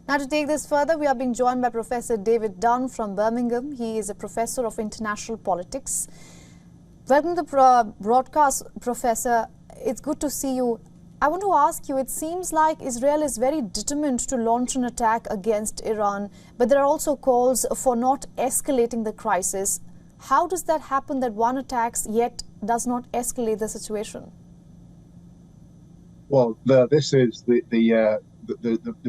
Now, to take this further, we are being joined by Professor David Dunn from Birmingham. He is a professor of international politics. Welcome to the broadcast, Professor. It's good to see you. I want to ask you, it seems like Israel is very determined to launch an attack against Iran, but there are also calls for not escalating the crisis. How does that happen that one attacks yet does not escalate the situation? Well, this is the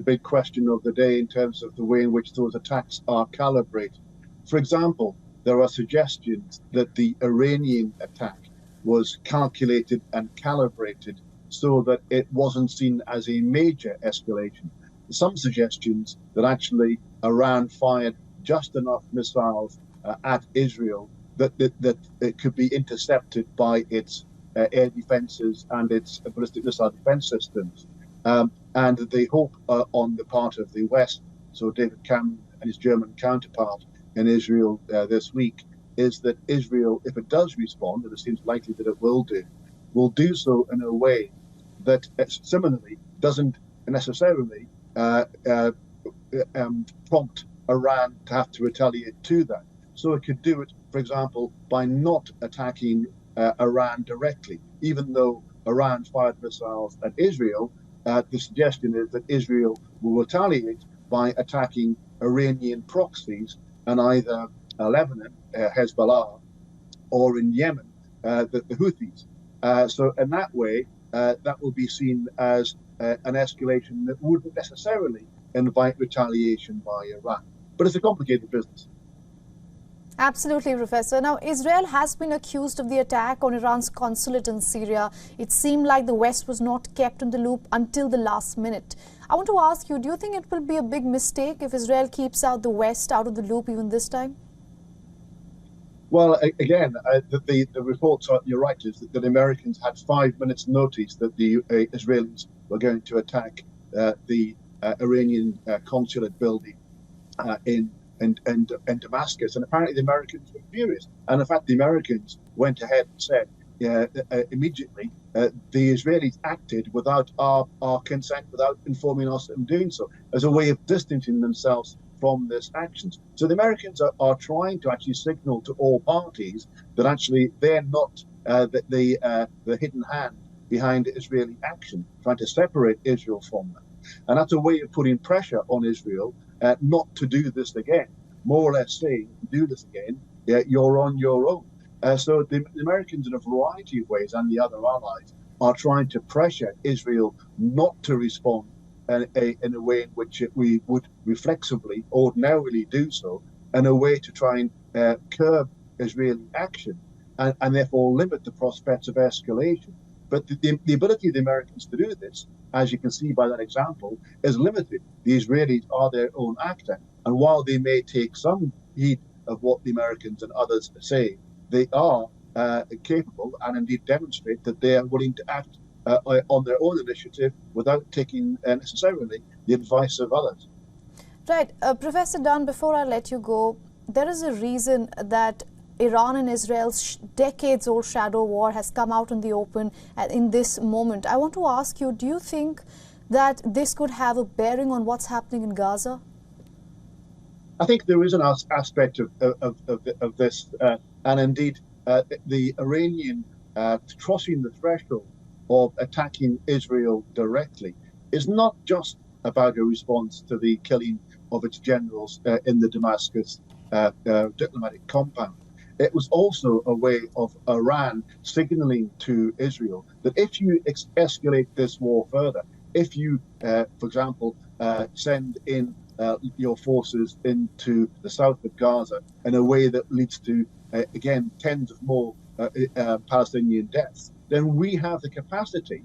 big question of the day in terms of the way in which those attacks are calibrated. For example, there are suggestions that the Iranian attack was calculated and calibrated so that it wasn't seen as a major escalation. Some suggestions that actually Iran fired just enough missiles at Israel that it could be intercepted by its air defenses and its ballistic missile defense systems. And the hope on the part of the West, so David Cameron and his German counterpart in Israel this week, is that Israel, if it does respond, and it seems likely that it will do so in a way that similarly doesn't necessarily prompt Iran to have to retaliate to that. So it could do it, for example, by not attacking Iran directly, even though Iran fired missiles at Israel. The suggestion is that Israel will retaliate by attacking Iranian proxies in either Lebanon, Hezbollah, or in Yemen, the Houthis. So in that way, that will be seen as an escalation that wouldn't necessarily invite retaliation by Iran. But it's a complicated business. Absolutely, Professor. Now, Israel has been accused of the attack on Iran's consulate in Syria. It seemed like the West was not kept in the loop until the last minute. I want to ask you, do you think it will be a big mistake if Israel keeps the West out of the loop even this time? Well, again, the reports are, you're right, is that the Americans had 5 minutes notice that the Israelis were going to attack the Iranian consulate building in Damascus, and apparently the Americans were furious. And in fact, the Americans went ahead and said immediately the Israelis acted without our consent, without informing us in doing so, as a way of distancing themselves from this actions. So the Americans are trying to actually signal to all parties that actually they're not the hidden hand behind Israeli action, trying to separate Israel from them. And that's a way of putting pressure on Israel not to do this again, more or less saying, do this again, you're on your own. So the Americans in a variety of ways, and the other allies, are trying to pressure Israel not to respond in a way in which we would reflexively, ordinarily do so, in a way to try and curb Israeli action and therefore limit the prospects of escalation. But the ability of the Americans to do this, as you can see by that example, is limited. The Israelis are their own actor. And while they may take some heed of what the Americans and others say, they are capable and indeed demonstrate that they are willing to act on their own initiative without taking necessarily the advice of others. Right. Professor Dunn, before I let you go, there is a reason that Iran and Israel's decades-old shadow war has come out in the open in this moment. I want to ask you, do you think that this could have a bearing on what's happening in Gaza? I think there is an aspect of this, and indeed the Iranian crossing the threshold of attacking Israel directly is not just about a response to the killing of its generals in the Damascus diplomatic compound. It was also a way of Iran signaling to Israel that if you escalate this war further, if you, for example, send in your forces into the south of Gaza in a way that leads to, again, tens of more Palestinian deaths, then we have the capacity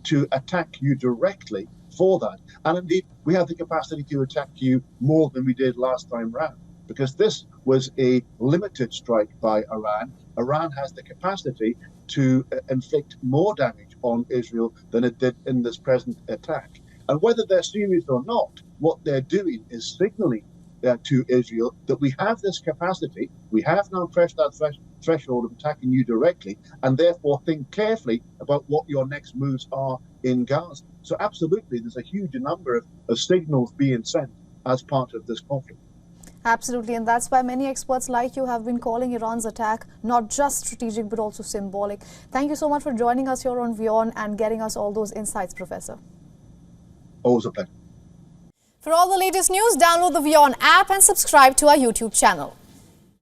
to attack you directly for that. And indeed, we have the capacity to attack you more than we did last time round, because this was a limited strike by Iran. Iran has the capacity to inflict more damage on Israel than it did in this present attack. And whether they're serious or not, what they're doing is signaling to Israel that we have this capacity. We have now pressed that threshold of attacking you directly, and therefore think carefully about what your next moves are in Gaza. So absolutely, there's a huge number of signals being sent as part of this conflict. Absolutely, and that's why many experts like you have been calling Iran's attack not just strategic but also symbolic. Thank you so much for joining us here on WION and getting us all those insights, Professor. Always a pleasure. For all the latest news, download the WION app and subscribe to our YouTube channel.